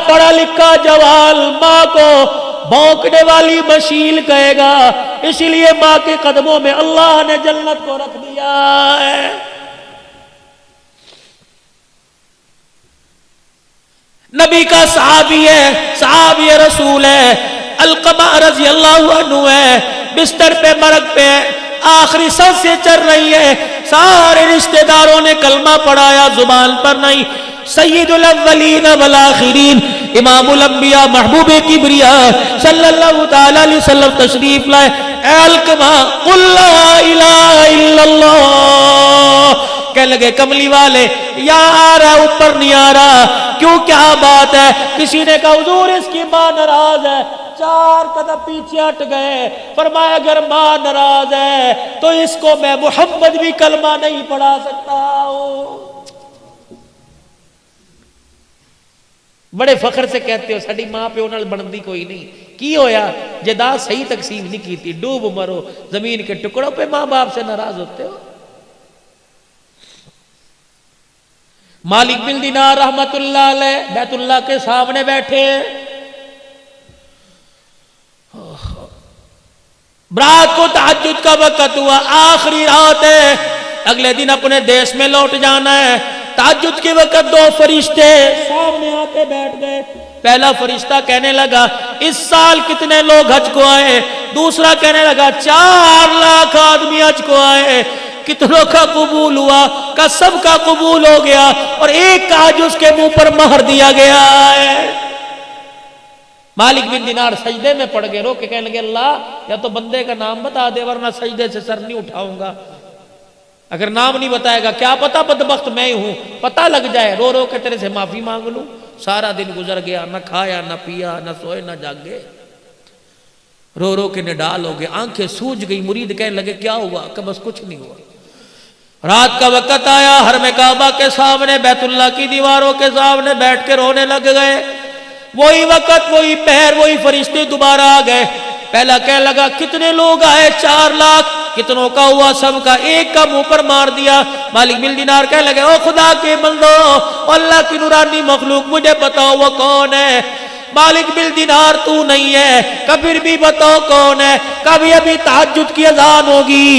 پڑھا لکھا جوال ماں کو بھونکنے والی مشیل کہے گا، اسی لیے ماں کے قدموں میں اللہ نے جنت کو رکھ دیا ہے۔ نبی کا صحابی ہے، صحابی رسول ہے، علقمہ رضی اللہ عنہ ہے، بستر پہ مرگ پہ آخری سانسیں چل رہی ہے، سارے رشتہ داروں نے کلمہ پڑھایا، زبان پر نہیں۔ سید الاولین والآخرین، امام الانبیاء، محبوب کبریاء صلی اللہ تعالی علیہ وسلم تشریف لائے۔ اے علقمہ قل لا الہ الا اللہ، کہنے لگے کملی والے یہاں آ رہا اوپر نہیں آ رہا، کیوں کیا بات ہے؟ کسی نے کہا حضور اس کی ماں ناراض ہے، 4 قدم پیچھے ہٹ گئے، فرمایا اگر ماں ناراض ہے تو اس کو میں محمد بھی کلمہ نہیں پڑھا سکتا ہوں۔ بڑے فخر سے کہتے ہو ساڈی ماں پیو نال بندی کوئی نہیں، کی ہویا جائیداد صحیح تقسیم نہیں کی تھی، ڈوب مرو زمین کے ٹکڑوں پہ ماں باپ سے ناراض ہوتے ہو۔ مالک بن دینار رحمت اللہ علیہ بیت اللہ کے سامنے بیٹھے، رات کو تہجد کا وقت ہوا، آخری رات ہے، اگلے دن اپنے دیش میں لوٹ جانا ہے۔ تہجد کے وقت 2 فرشتے سامنے آتے بیٹھ گئے۔ پہلا فرشتہ کہنے لگا اس سال کتنے لوگ حج کو آئے؟ دوسرا کہنے لگا 4 لاکھ آدمی حج کو آئے، کتنوں کا قبول ہوا؟ کہ سب کا قبول ہو گیا، اور ایک کا حج اس کے منہ پر مہر دیا گیا ہے۔ مالک بن دینار سجدے میں پڑ گئے، رو کے کہنے لگے اللہ یا تو بندے کا نام بتا دے ورنہ سجدے سے سر نہیں اٹھاؤں گا۔ اگر نام نہیں بتائے گا کیا پتہ بدبخت میں ہوں، پتہ لگ جائے، رو رو کے تیرے سے معافی مانگ لوں۔ سارا دن گزر گیا، نہ کھایا نہ پیا نہ سوئے نہ جاگے، رو رو کے نڈال ہو گئے، آنکھیں سوج گئی۔ مرید کہنے لگے کیا ہوا؟ کہ بس کچھ نہیں ہوا۔ رات کا وقت آیا، حرم کعبہ کے سامنے بیت اللہ کی دیواروں کے سامنے بیٹھ کے رونے لگ گئے۔ وہی وقت وہی پہر وہی فرشتے دوبارہ آ گئے۔ پہلا کہنے لگا کتنے لوگ آئے؟ 4 لاکھ۔ کتنوں کا ہوا؟ سب کا۔ ایک کا منہ پر مار دیا۔ مالک بن دینار کہنے لگے او خدا کے بندو، اللہ کی نورانی مخلوق مجھے بتاؤ وہ کون ہے؟ مالک بن دینار تو نہیں ہے، کبھی بھی بتاؤ کون ہے؟ کبھی ابھی تہجد کی اذان ہوگی،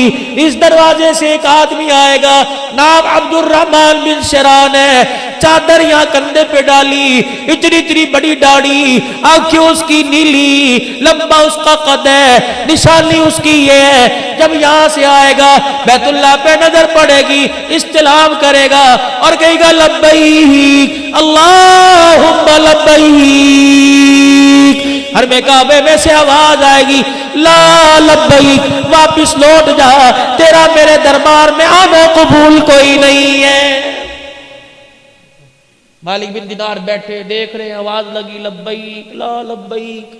اس دروازے سے ایک آدمی آئے گا، نام عبد الرحمن بن شران ہے، چادر یہاں کندھے پہ ڈالی، اتنی اتنی بڑی داڑھی، آنکھیں اس کی نیلی، لمبا اس کا قد ہے، نشانی اس کی یہ ہے۔ جب یہاں سے آئے گا بیت اللہ پہ نظر پڑے گی، استلام کرے گا اور کہے گا لبیک اللہم لبیک۔ حرم کعبے میں سے آواز آئے گی لا لبیک، واپس لوٹ جا، تیرا میرے دربار میں آنا قبول کوئی نہیں ہے۔ مالک بن دینار بیٹھے دیکھ رہے ہیں، آواز لگی لبیک لا لبیک،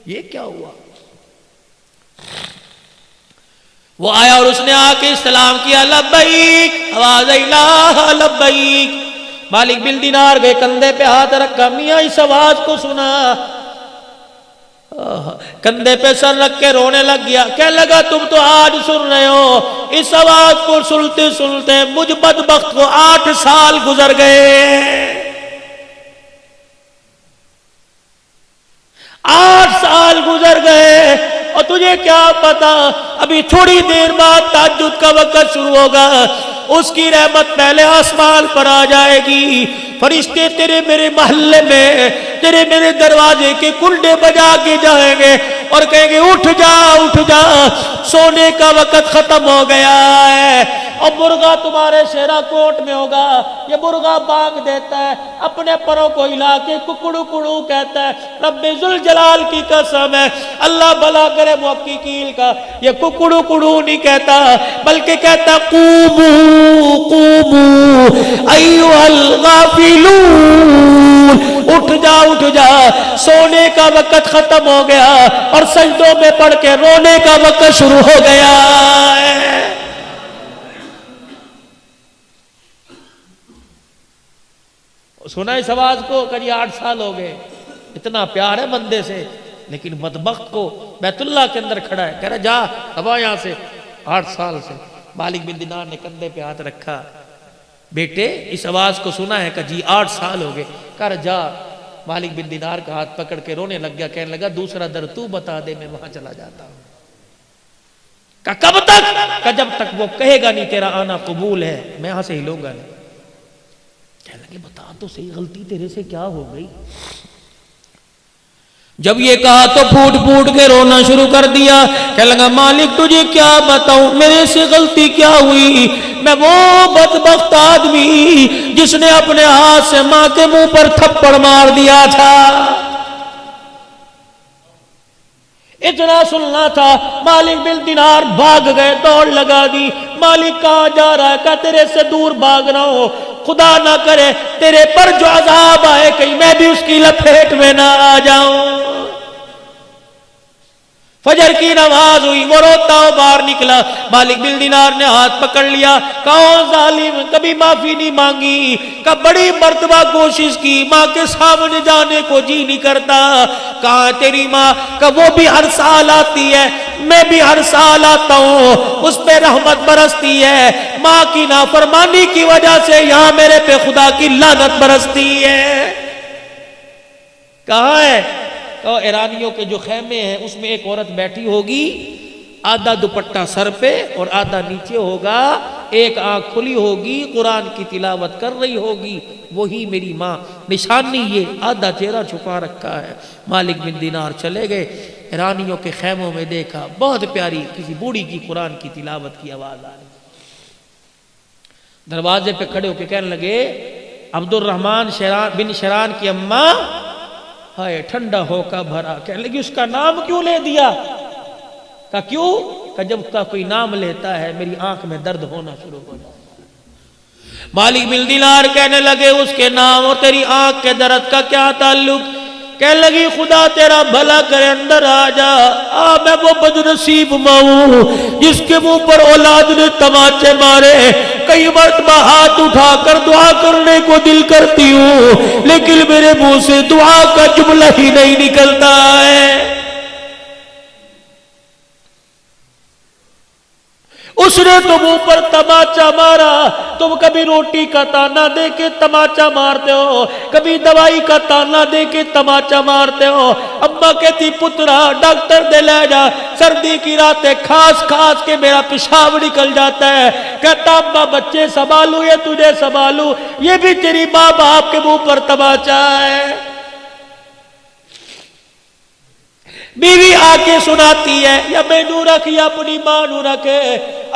یہ کیا ہوا؟ وہ آیا اور اس نے آ کے استلام کیا لبیک، آواز آئی لا لبیک۔ مالک بن دینار گئے، کندھے پہ ہاتھ رکھا، میاں اس آواز کو سنا، کندھے پہ سر رکھ کے رونے لگ گیا۔ کہنے لگا تم تو آج سن رہے ہو، اس آواز کو سنتے سنتے مجھ بدبخت کو 8 سال گزر گئے۔ 8 سال گزر گئے، اور تجھے کیا پتا ابھی تھوڑی دیر بعد تہجد کا وقت شروع ہوگا، اس کی رحمت پہلے آسمان پر آ جائے گی، فرشتے تیرے میرے محلے میں تیرے میرے دروازے کے کنڈے بجا کے جائیں گے اور کہیں گے اٹھ جا اٹھ جا، سونے کا وقت ختم ہو گیا ہے۔ اور مرغا تمہارے شیرا کوٹ میں ہوگا، یہ مرغا بانگ دیتا ہے، اپنے پروں کو ہلا کے ککڑو کڑو کہتا ہے، رب ذوالجلال کی قسم ہے، اللہ بھلا کرے محققین کا، یہ ککڑو کڑو نہیں کہتا بلکہ کہتا قومو قومو ایھا الغافلون، اٹھ جا سونے کا وقت ختم ہو گیا اور سجدوں میں پڑھ کے رونے کا وقت شروع ہو گیا ہے۔ سنا اس آواز کو کہ جی 8 سال ہو گئے، اتنا پیار ہے بندے سے، لیکن بدبخت کو بیت اللہ کے اندر کھڑا ہے، کہہ رہا جا اب یہاں سے، 8 سال سے۔ مالک بن دینار نے کندھے پہ ہاتھ رکھا، بیٹے اس آواز کو سنا ہے کہ جی 8 سال ہو گئے، کہہ رہا جا مالک بن دینار کا ہاتھ پکڑ کے رونے لگ گیا، کہنے لگا دوسرا در تو بتا دے، میں وہاں چلا جاتا ہوں۔ کہا کب تک؟ کہا جب تک وہ کہے گا نہیں تیرا آنا قبول ہے، میں یہاں سے ہلوں گا نہیں۔ کہنے لگے بتا تو صحیح غلطی تیرے سے کیا ہو گئی؟ جب یہ کہا تو پھوٹ پھوٹ کے رونا شروع کر دیا، کہنے لگا مالک تجھے کیا بتاؤں، میرے سے غلطی کیا ہوئی؟ میں وہ بدبخت آدمی جس نے اپنے ہاتھ سے ماں کے منہ پر تھپڑ مار دیا تھا۔ اتنا سننا تھا، مالک بن دینار بھاگ گئے، دوڑ لگا دی۔ مالک کہاں جا رہا ہے؟ کہا تیرے سے دور بھاگ رہا ہوں، خدا نہ کرے تیرے پر جو عذاب آئے کہیں میں بھی اس کی لپیٹ میں نہ آ جاؤں۔ فجر کی نماز ہوئی، وہ روتا ہو باہر نکلا، مالک بن دینار نے ہاتھ پکڑ لیا، کہا ظالم کبھی معافی نہیں مانگی، کہا بڑی مرتبہ کوشش کی، ماں کے سامنے جانے کو جی نہیں کرتا۔ کہا تیری ماں؟ کہا وہ بھی ہر سال آتی ہے، میں بھی ہر سال آتا ہوں، اس پہ رحمت برستی ہے، ماں کی نافرمانی کی وجہ سے یہاں میرے پہ خدا کی لعنت برستی ہے۔ کہاں ہے؟ ایرانیوں کے جو خیمے ہیں اس میں ایک عورت بیٹھی ہوگی، آدھا دوپٹہ سر پہ اور آدھا نیچے ہوگا، ایک آنکھ کھلی ہوگی، قرآن کی تلاوت کر رہی ہوگی، وہی میری ماں۔ نشانی یہ آدھا چہرہ چھپا رکھا ہے۔ مالک بن دینار چلے گئے، ایرانیوں کے خیموں میں دیکھا، بہت پیاری کسی بوڑھی کی قرآن کی تلاوت کی آواز آ رہی۔ دروازے پہ کھڑے ہو کے کہنے لگے عبد الرحمن بن شران کی اماں، ہائے ٹھنڈا ہو کا بھرا۔ کہنے لگی اس کا نام کیوں لے دیا؟ کہا کیوں؟ کہ جب کا کوئی نام لیتا ہے میری آنکھ میں درد ہونا شروع ہو جاتا ہے۔ مالک بن دینار کہنے لگے اس کے نام اور تیری آنکھ کے درد کا کیا تعلق؟ کہنے لگی خدا تیرا بھلا کرے اندر آ جا، میں وہ بدنصیب ماں ہوں جس کے منہ پر اولاد نے تماچے مارے، کئی مرتبہ ہاتھ اٹھا کر دعا کرنے کو دل کرتی ہوں لیکن میرے منہ سے دعا کا جملہ ہی نہیں نکلتا ہے۔ اس نے تم اوپر تماچا مارا، تم کبھی روٹی کا تانا دے کے تماچا مارتے ہو، کبھی دوائی کا تانا دے کے تماچا مارتے ہو۔ اماں کہتی پترا ڈاکٹر دے لے جا، سردی کی راتیں کھاس کھاس کے میرا پیشاب نکل جاتا ہے۔ کہتا اماں بچے سنبھالوں یا تجھے سنبھالوں؟ یہ بھی تیری ماں باپ کے منہ پر تماچا ہے۔ بیوی آ کے سناتی ہے، یا میں نو رکھ یا اپنی ماں نو رکھے،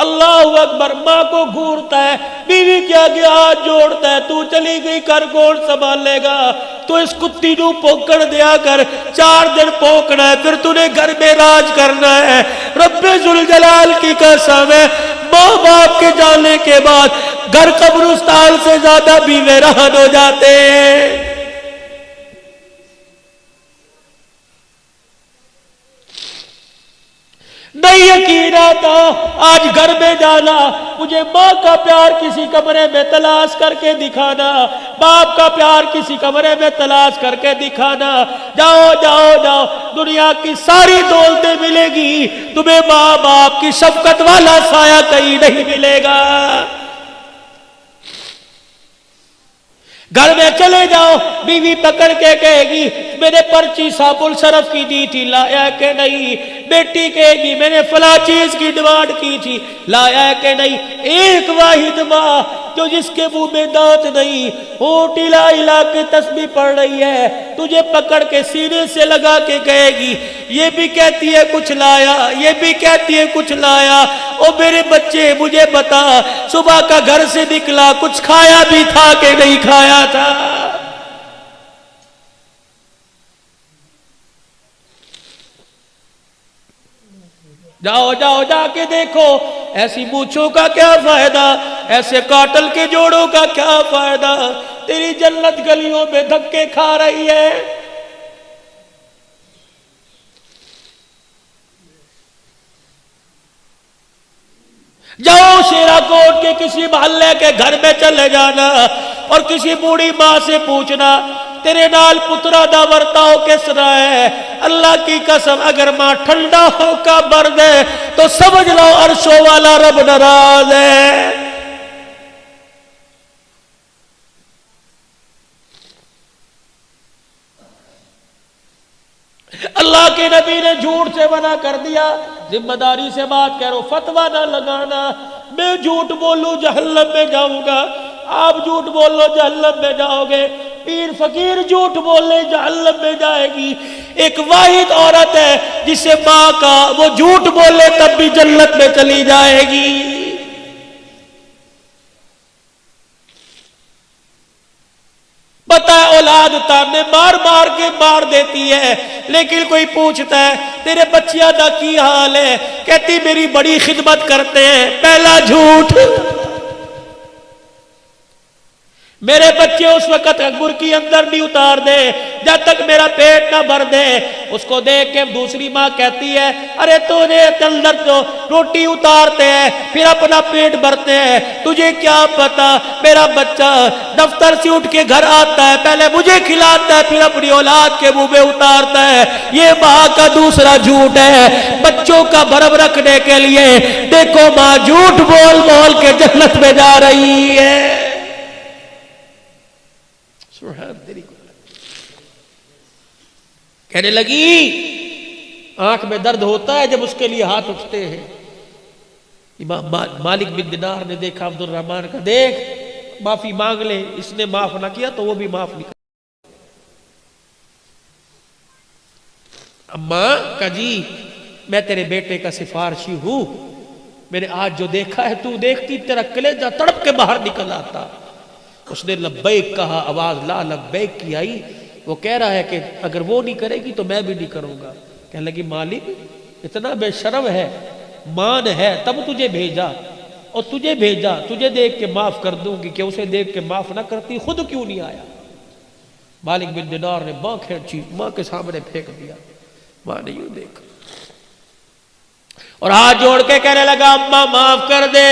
اللہ اکبر، ماں کو گھورتا ہے، بیوی کے آگے ہاتھ جوڑتا ہے، تو چلی گئی کر کون سنبھال لے گا؟ تو اس کتی نو پوکڑ دیا کر، 4 دن پوکنا ہے، پھر تو نے گھر میں راج کرنا ہے۔ رب ذوالجلال کی قسم ہے، ماں باپ کے جانے کے بعد گھر قبرستان سے زیادہ بھی ویران ہو جاتے ہیں۔ نہیں یقین آتا آج گھر میں جانا، مجھے ماں کا پیار کسی کمرے میں تلاش کر کے دکھانا، باپ کا پیار کسی کمرے میں تلاش کر کے دکھانا۔ جاؤ جاؤ جاؤ، دنیا کی ساری دولتیں ملے گی، تمہیں ماں باپ کی شفقت والا سایہ کہیں نہیں ملے گا۔ گھر میں چلے جاؤ، بیوی پکڑ کے کہے گی میں نے پرچی صاحب الشرف کی دی تھی، لایا کہ نہیں؟ بیٹی کہے گی میں نے فلاں چیز کی ڈیمانڈ کی تھی، لایا کہ نہیں؟ ایک واحد ماں جو جس کے منہ میں دانت نہیں، ہونٹ ہلا ہلا کے تسبیح پڑھ رہی ہے، تجھے پکڑ کے سینے سے لگا کے کہے گی یہ بھی کہتی ہے کچھ لایا، یہ بھی کہتی ہے کچھ لایا۔ او میرے بچے مجھے بتا، صبح کا گھر سے نکلا کچھ کھایا بھی تھا کہ نہیں کھایا تھا؟ جاؤ جاؤ جا کے دیکھو، ایسی مونچھوں کا کیا فائدہ، ایسے کاٹل کے جوڑوں کا کیا فائدہ، تیری جنت گلیوں میں دھکے کھا رہی ہے۔ جاؤ شیرا کوٹ کے کسی محلے کے گھر میں چلے جانا اور کسی بوڑھی ماں سے پوچھنا تیرے نال پترا دا ورتاؤ کس طرح ہے؟ اللہ کی قسم اگر ماں ٹھنڈا ہو کا برد ہے تو سمجھ لو عرشوں والا رب ناراض ہے۔ اللہ کے نبی نے جھوٹ سے منع کر دیا، ذمہ داری سے بات کرو، فتویٰ نہ لگانا۔ میں جھوٹ بولوں جہنم میں جاؤں گا، آپ جھوٹ بولو جہنم میں جاؤ گے، پیر فقیر جھوٹ بولے جہنم میں جائے گی۔ ایک واحد عورت ہے جسے ماں کا وہ جھوٹ بولے تب بھی جنت میں چلی جائے گی۔ پتہ ہے اولاد تانے مار مار کے مار دیتی ہے، لیکن کوئی پوچھتا ہے تیرے بچیاں دا کی حال ہے، کہتی میری بڑی خدمت کرتے ہیں۔ پہلا جھوٹ، میرے بچے اس وقت برکی اندر نہیں اتار دے جب تک میرا پیٹ نہ بھر دے۔ اس کو دیکھ کے دوسری ماں کہتی ہے ارے تجھے اندر تو روٹی اتارتے ہیں پھر اپنا پیٹ بھرتے ہیں، تجھے کیا پتا میرا بچہ دفتر سے اٹھ کے گھر آتا ہے پہلے مجھے کھلاتا ہے پھر اپنی اولاد کے منہ میں اتارتا ہے۔ یہ ماں کا دوسرا جھوٹ ہے بچوں کا بھرم رکھنے کے لیے۔ دیکھو ماں جھوٹ بول بول کے جنت میں جا رہی ہے۔ کہنے لگی آنکھ میں درد ہوتا ہے جب اس کے لیے ہاتھ اٹھتے ہیں۔ امام مالک بن دینار نے دیکھا عبد الرحمن کا، دیکھ معافی مانگ لے، اس نے معاف نہ کیا تو وہ بھی معاف نہیں کر۔ اماں کہا جی میں تیرے بیٹے کا سفارشی ہوں، میں نے آج جو دیکھا ہے تو دیکھتی تیرا کلیجہ تڑپ کے باہر نکل آتا۔ اس نے لبیک کہا، آواز لا لبیک کی آئی۔ وہ کہہ رہا ہے کہ اگر وہ نہیں کرے گی تو میں بھی نہیں کروں گا۔ کہنے لگی مالک اتنا بے شرم ہے، مان ہے تب تجھے بھیجا، اور تجھے بھیجا تجھے دیکھ کے معاف کر دوں گی کہ اسے دیکھ کے معاف نہ کرتی خود کیوں نہیں آیا۔ مالک بن دینار نے ماں کھینچی، ماں کے سامنے پھینک دیا۔ ماں نے یوں دیکھا اور ہاتھ جوڑ کے کہنے لگا اماں معاف کر دے۔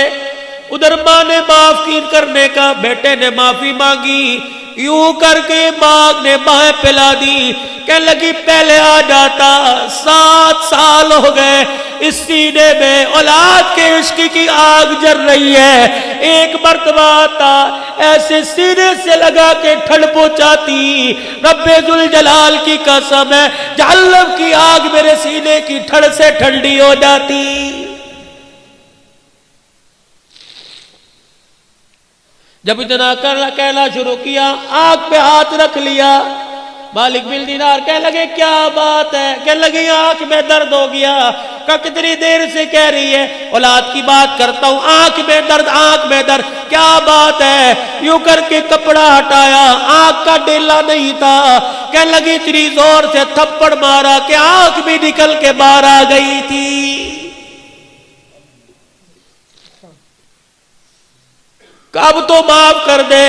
ادھر ماں نے معاف کی کرنے کا، بیٹے نے معافی مانگی، یوں کر کے ماں نے بائیں پلا دی۔ کہنے لگی پہلے آ جاتا، 7 سال ہو گئے اس سینے میں اولاد کے عشق کی آگ جل رہی ہے، ایک مرتبہ آتا ایسے سینے سے لگا کے ٹھنڈ پہنچاتی۔ رب ذوالجلال کی قسم ہے جہنم کی آگ میرے سینے کی ٹھنڈ سے ٹھنڈی ہو جاتی۔ جب اتنا کہنا شروع کیا آنکھ پہ ہاتھ رکھ لیا۔ مالک بن دینار کہنے لگے کیا بات ہے؟ کہنے لگی آنکھ میں درد ہو گیا۔ کہا کتنی دیر سے کہہ رہی ہے اولاد کی بات کرتا ہوں، آنکھ میں درد آنکھ میں درد، کیا بات ہے؟ یوں کر کے کپڑا ہٹایا، آنکھ کا ڈیلا نہیں تھا۔ کہنے لگی اتنی زور سے تھپڑ مارا کہ آنکھ بھی نکل کے باہر آ گئی تھی۔ اب تو معاف کر دے۔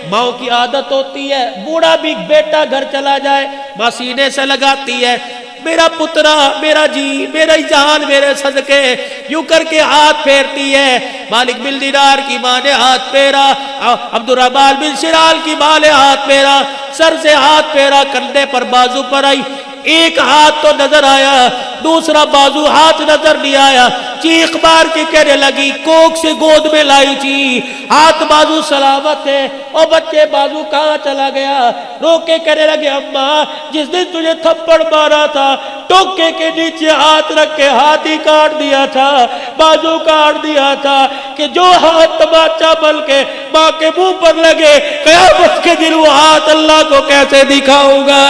ماں کی عادت ہوتی ہے بوڑھا بھی بیٹا گھر چلا جائے ماں سینے سے لگاتی ہے، میرا پترا میرا جی میرا جان میرے صدقے، یوں کر کے ہاتھ پھیرتی ہے۔ مالک بن دینار کی ماں نے ہاتھ پھیرا، عبد الرحمن بن شرال کی ماں نے ہاتھ پھیرا، سر سے ہاتھ پھیرا، کندھے پر بازو پر آئی، ایک ہاتھ تو نظر آیا دوسرا بازو ہاتھ نظر نہیں آیا۔ چیخ مار کے کہنے لگی کوک سے گود میں لائی تھی، ہاتھ بازو سلامت ہے، اور بچے بازو کہاں چلا گیا؟ رو کے کہنے لگے اماں جس دن تجھے تھپڑ مارا تھا ٹوکے کے نیچے ہاتھ رکھ کے ہاتھ ہی کاٹ دیا تھا، بازو کاٹ دیا تھا کہ جو ہاتھ تماچا بل کے ماں کے منہ پر لگے قیامت کے دن وہ ہاتھ اللہ کو کیسے دکھاؤں گا؟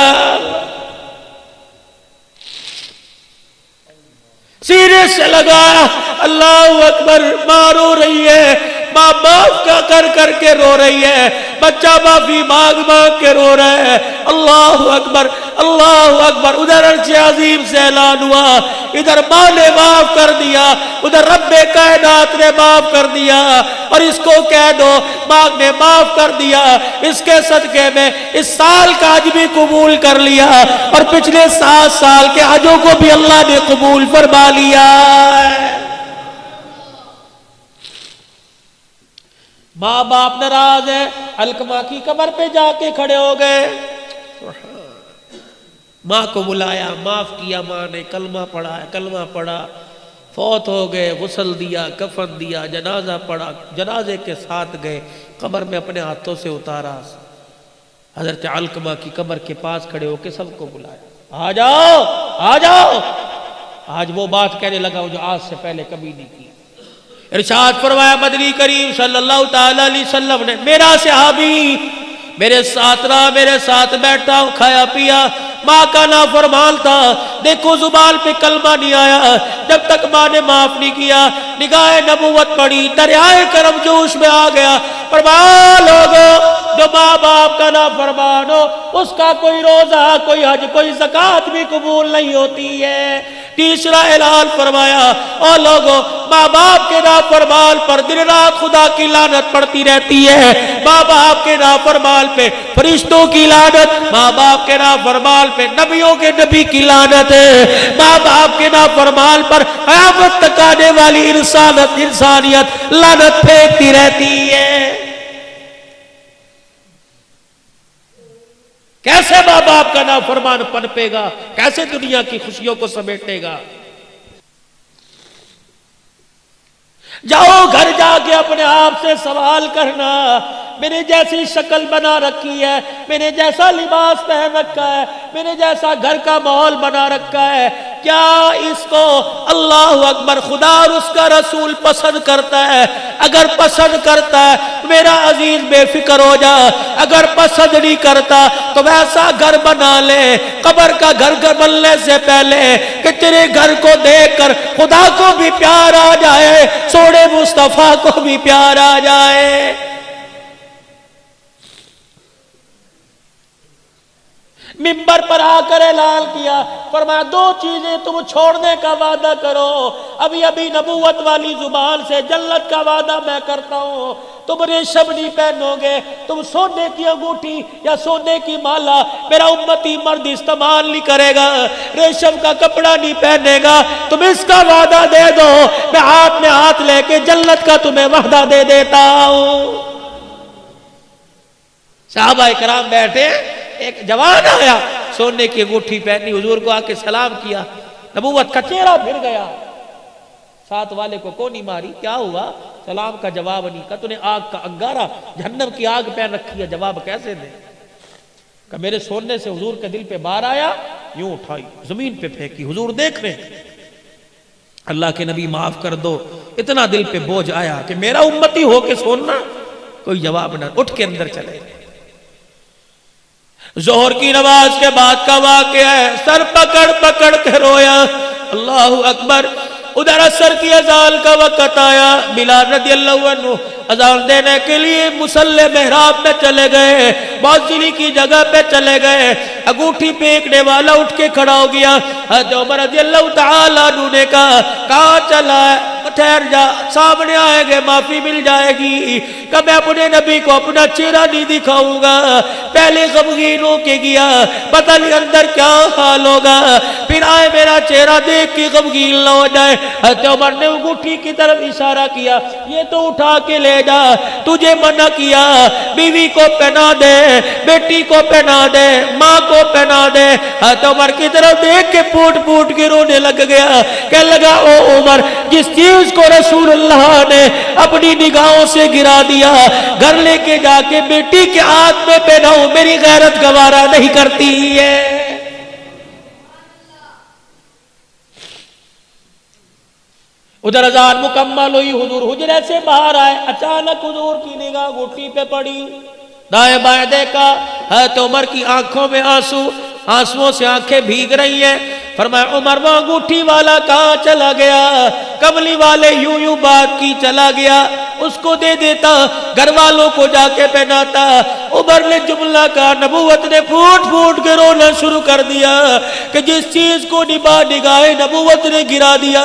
سینے سے لگایا، اللہ اکبر، ماں رو رہی ہے، ماں معاف کر کر کے رو رہی ہے، بچہ معافی مانگ مانگ کے رو رہا ہے۔ اللہ اکبر اللہ اکبر، ادھر عرش عظیم سے اعلان ہوا، ادھر ماں نے معاف کر دیا، ادھر رب کائنات نے معاف کر دیا، اور اس کو کہہ دو ماں نے معاف کر دیا، اس کے صدقے میں اس سال کا حج بھی قبول کر لیا، اور پچھلے 7 سال کے حجوں کو بھی اللہ نے قبول فرما لیا۔ ماں باپ ناراض ہے، علقمہ کی قبر پہ جا کے کھڑے ہو گئے، ماں کو بلایا، معاف کیا، ماں نے کلمہ پڑھا، کلمہ پڑھا، فوت ہو گئے، غسل دیا، کفن دیا، جنازہ پڑھا، جنازے کے ساتھ گئے، قبر میں اپنے ہاتھوں سے اتارا، حضرت علقمہ کی قبر کے پاس کھڑے ہو کے سب کو بلایا، آ جاؤ آ جاؤ. آج وہ بات کہنے لگا جو آج سے پہلے کبھی نہیں کی. ارشاد فرمایا مدنی کریم صلی اللہ تعالی علیہ وسلم نے میرا صحابی میرے ساتھ رہا, میرے ساتھ بیٹھا, کھایا پیا, ماں کا نافرمان تھا. دیکھو زبان پہ کلمہ نہیں آیا جب تک ماں نے معاف نہیں کیا. نگاہ نبوت پڑی, دریائے کرم جوش میں آ گیا. فرمایا لوگوں جو ماں باپ کا نافرمان ہو اس کا کوئی روزہ, کوئی حج, کوئی زکوٰۃ بھی قبول نہیں ہوتی ہے. تیسرا اعلان فرمایا اور لوگوں ماں باپ کے نافرمان پر دن رات خدا کی لعنت پڑتی رہتی ہے. ماں باپ کے نافرمان پہ فرشتوں کی لعنت, ماں باپ کے نافرمان پہ نبیوں کے نبی کی لعنت ہے. ماں باپ کے نافرمان پر قیامت تک آنے والی انسانیت لعنت پھینکتی رہتی ہے. کیسے ماں باپ کا نافرمان پنپے گا, کیسے دنیا کی خوشیوں کو سمیٹے گا. جاؤ گھر جا کے اپنے آپ سے سوال کرنا, میں نے جیسی شکل بنا رکھی ہے, میں نے جیسا لباس پہن رکھا ہے, میں نے جیسا گھر کا ماحول بنا رکھا ہے, کیا اس کو اللہ اکبر خدا اور اس کا رسول پسند کرتا ہے؟ اگر پسند کرتا ہے میرا عزیز بے فکر ہو جا, اگر پسند نہیں کرتا تو ویسا گھر بنا لے قبر کا گھر بننے سے پہلے کہ تیرے گھر کو دیکھ کر خدا کو بھی پیار آ جائے, سوڑے مصطفیٰ کو بھی پیار آ جائے. منبر پر آ کر اعلان کیا, فرمایا دو چیزیں تم چھوڑنے کا وعدہ کرو. ابھی ابھی نبوت والی زبان سے جنت کا وعدہ میں کرتا ہوں, تم ریشم نہیں پہنو گے, تم سونے کی انگوٹھی یا سونے کی مالا میرا امتی مرد استعمال نہیں کرے گا, ریشم کا کپڑا نہیں پہنے گا. تم اس کا وعدہ دے دو, میں ہاتھ لے کے جنت کا تمہیں وعدہ دے دیتا ہوں. صحابہ کرام بیٹھے, ایک جوان آیا سونے کی انگوٹھی پہنی, حضور کو آ کے سلام کیا, نبوت کا چہرہ پھر گیا. ساتھ والے کو کونی ماری, کیا ہوا؟ سلام کا جواب نہیں. کہا تو نے آگ کا انگارہ جہنم کی آگ پہن رکھی ہے, جواب کیسے دے؟ کہ میرے سونے سے حضور کے دل پہ بار آیا, یوں اٹھائی زمین پہ پھینکی, حضور دیکھ رہے, اللہ کے نبی معاف کر دو, اتنا دل پہ بوجھ آیا کہ میرا امتی ہو کے سننا. کوئی جواب نہ, اٹھ کے اندر چلے. ظہر کی نماز کے بعد کا واقعہ ہے, سر پکڑ پکڑ کے رویا, اللہ اکبر. ادھر عصر کی اذان کا وقت آیا, بلال رضی اللہ عنہ اذان دینے کے لیے مصلی محراب میں چلے گئے, موزلی کی جگہ پہ چلے گئے. انگوٹھی پھینکنے والا اٹھ کے کھڑا ہو گیا. حضرت عمر رضی اللہ تعالیٰ عنہ نے کہا کہاں چلا ہے؟ ٹھہر جا, سامنے آئے گے معافی مل جائے گی. کہ میں اپنے نبی کو اپنا چہرہ نہیں دکھاؤں گا. پہلے غمگین ہو کے گیا, پتہ نہیں اندر کیا حال ہوگا, پھر آئے میرا چہرہ دیکھ کے غمگین نہ ہو جائے. حضرت عمر نے انگوٹھی کی طرف اشارہ کیا, یہ تو اٹھا کے لے جا, تجھے منع کیا, بیوی کو پہنا دے, بیٹی کو پہنا دے, ماں کو پہنا دے. حضرت عمر کی طرف دیکھ کے پھوٹ پھوٹ کے رونے لگ گیا. کہنے لگا او عمر, جس چیز کو رسول اللہ نے اپنی نگاہوں سے گرا دیا, گھر لے کے جا کے بیٹی کے ہاتھ میں پہناؤں, میری غیرت گوارا نہیں کرتی ہے. ادھر اذان مکمل ہوئی, حضور حجرے سے باہر آئے, اچانک حضور کی نگاہ گھٹی پہ پڑی, دائیں بائیں دیکھا, حضرت عمر کی آنکھوں میں آنسو, آنسوؤں سے آنکھیں بھیگ رہی ہیں. فرمایا عمر وہ انگوٹھی والا کہاں چلا گیا؟ کملی والے یوں یوں بات کی چلا گیا, اس کو دے دیتا, گھر والوں کو جا کے پہناتا. عمر نے جملہ کہا, نبوت نے پھوٹ پھوٹ کے رونا شروع کر دیا کہ جس چیز کو نگاہ نبوت نے گرا دیا,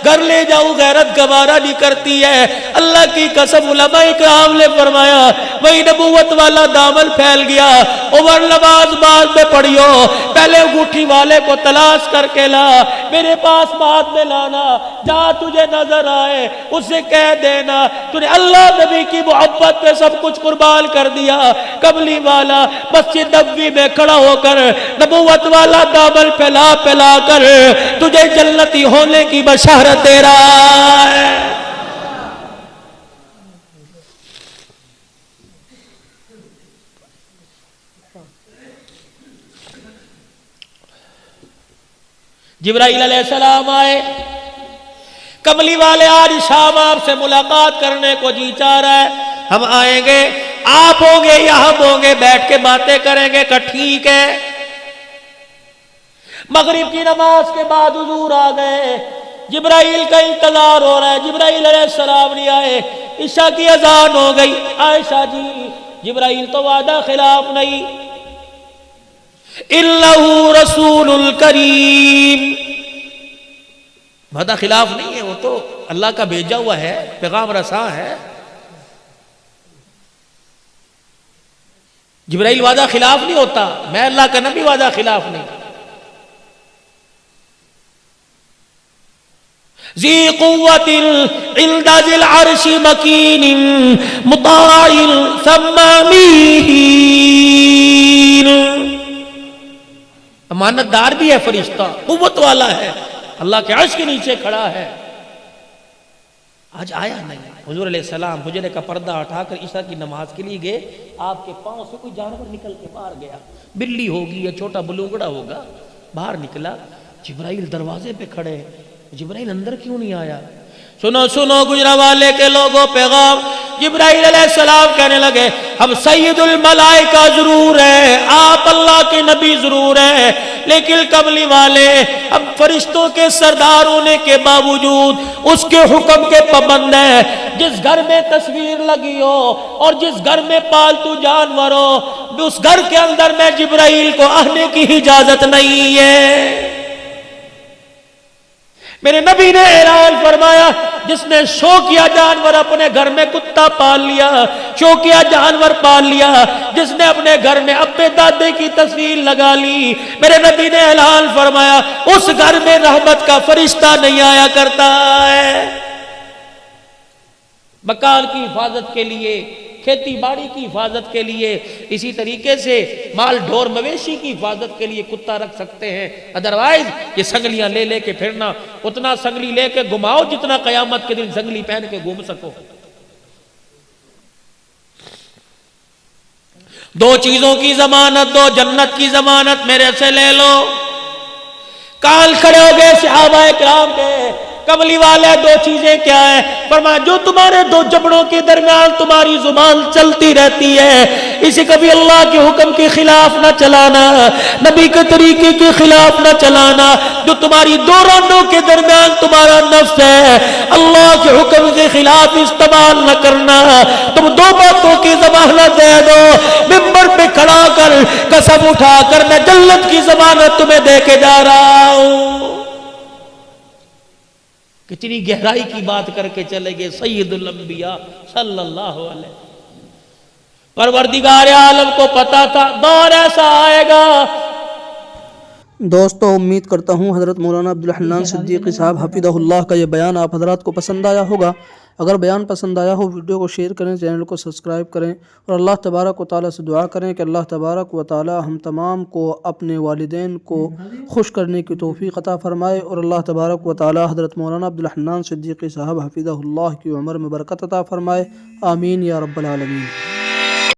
گھر لے جاؤ غیرت گوارا نہیں کرتی ہے. اللہ کی قسم علماء کرام نے فرمایا وہی نبوت والا دامن پھیل گیا. عمر نماز بعد میں پڑھیو, پہلے انگوٹھی والے کو تلاش کر کے لا, میرے پاس بعد میں لانا, جہاں تجھے نظر آئے اسے کہہ دینا تو نے اللہ نبی کی محبت پہ سب کچھ قربان کر دیا. کملی والا مسجد نبوی میں کھڑا ہو کر نبوت والا دامن پھیلا پھیلا کر تجھے جنتی ہونے کی بشارت دے رہا ہے. جبرائیل علیہ السلام آئے، کملی والے آج شام آپ سے ملاقات کرنے کو جی چاہ رہا ہے، ہم آئیں گے، آپ ہوں گے یا ہم ہوں گے، بیٹھ کے باتیں کریں گے کہ ٹھیک ہے۔ مغرب کی نماز کے بعد حضور آ گئے، جبرائیل کا انتظار ہو رہا ہے، جبرائیل علیہ السلام نہیں آئے، عشاء کی اذان ہو گئی۔ عائشہ جی جبرائیل تو وعدہ خلاف نہیں، اِنَّهُ رَسُولٌ الْكَرِيمٌ، وعدہ خلاف نہیں ہے، وہ تو اللہ کا بھیجا ہوا ہے، پیغام رساں ہے۔ جبرائیل وعدہ خلاف نہیں ہوتا، میں اللہ کا نبی وعدہ خلاف نہیں۔ ذی قوت عند ذی العرش مکین مطاع ثم امین، امانت دار بھی ہے فرشتہ، قوت والا ہے، اللہ کے عرش کے نیچے کھڑا ہے۔ آج آیا نہیں۔ حضور علیہ السلام حجرے کا پردہ اٹھا کر عشاء کی نماز کے لیے گئے، آپ کے پاؤں سے کوئی جانور نکل کے باہر گیا، بلی ہوگی یا چھوٹا بلوگڑا ہوگا، باہر نکلا، جبرائیل دروازے پہ کھڑے، جبرائیل اندر کیوں نہیں آیا؟ سنو سنو گجرانوالے کے لوگوں، پیغام جبرائیل علیہ السلام کہنے لگے، ہم سید الملائکہ ضرور ہیں، آپ اللہ کے نبی ضرور ہیں، لیکن کملی والے ہم فرشتوں کے سردار ہونے کے باوجود اس کے حکم کے پابند ہیں۔ جس گھر میں تصویر لگی ہو اور جس گھر میں پالتو جانور ہو، اس گھر کے اندر میں جبرائیل کو آنے کی اجازت نہیں ہے۔ میرے نبی نے اعلان فرمایا، جس نے شوقیہ جانور اپنے گھر میں کتا پال لیا، شوقیہ جانور پال لیا، جس نے اپنے گھر میں ابے دادے کی تصویر لگا لی، میرے نبی نے اعلان فرمایا اس گھر میں رحمت کا فرشتہ نہیں آیا کرتا ہے۔ مکان کی حفاظت کے لیے، کھیتی باڑی کی حفاظت کے لیے، اسی طریقے سے مال ڈھور مویشی کی حفاظت کے لیے کتا رکھ سکتے ہیں، ادروائز یہ سنگلیاں لے لے کے پھرنا، اتنا سنگلی لے کے گھماؤ جتنا قیامت کے دن سنگلی پہن کے گھوم سکو۔ دو چیزوں کی ضمانت دو، جنت کی ضمانت میرے سے لے لو۔ کال کھڑے ہو گئے صحابہ کرام کے، کملی والے دو چیزیں کیا ہیں؟ فرمایا جو تمہارے دو جبڑوں کے درمیان تمہاری زبان چلتی رہتی ہے، اسے کبھی اللہ کے حکم کے خلاف نہ چلانا، نبی کے طریقے کے خلاف نہ چلانا۔ جو تمہاری دو رانوں کے درمیان تمہارا نفس ہے، اللہ کے حکم کے خلاف استعمال نہ کرنا۔ تم دو باتوں کی ضمانت دے دو، ممبر پہ کھڑا کر قسم اٹھا کر میں جنت کی ضمانت تمہیں دے کے جا رہا ہوں۔ کتنی گہرائی کی بات کر کے چلے گئے سید الانبیاء صلی اللہ علیہ وسلم۔ پروردگار عالم کو پتا تھا دور ایسا آئے گا۔ دوستو امید کرتا ہوں حضرت مولانا عبدالحنان صدیقی صاحب حفظہ اللہ کا یہ بیان آپ حضرات کو پسند آیا ہوگا۔ اگر بیان پسند آیا ہو ویڈیو کو شیئر کریں، چینل کو سبسکرائب کریں اور اللہ تبارک و تعالیٰ سے دعا کریں کہ اللہ تبارک و تعالیٰ ہم تمام کو اپنے والدین کو خوش کرنے کی توفیق عطا فرمائے، اور اللہ تبارک و تعالیٰ حضرت مولانا عبدالحنان صدیقی صاحب حفظہ اللہ کی عمر میں برکت عطا فرمائے، آمین یا رب العالمین۔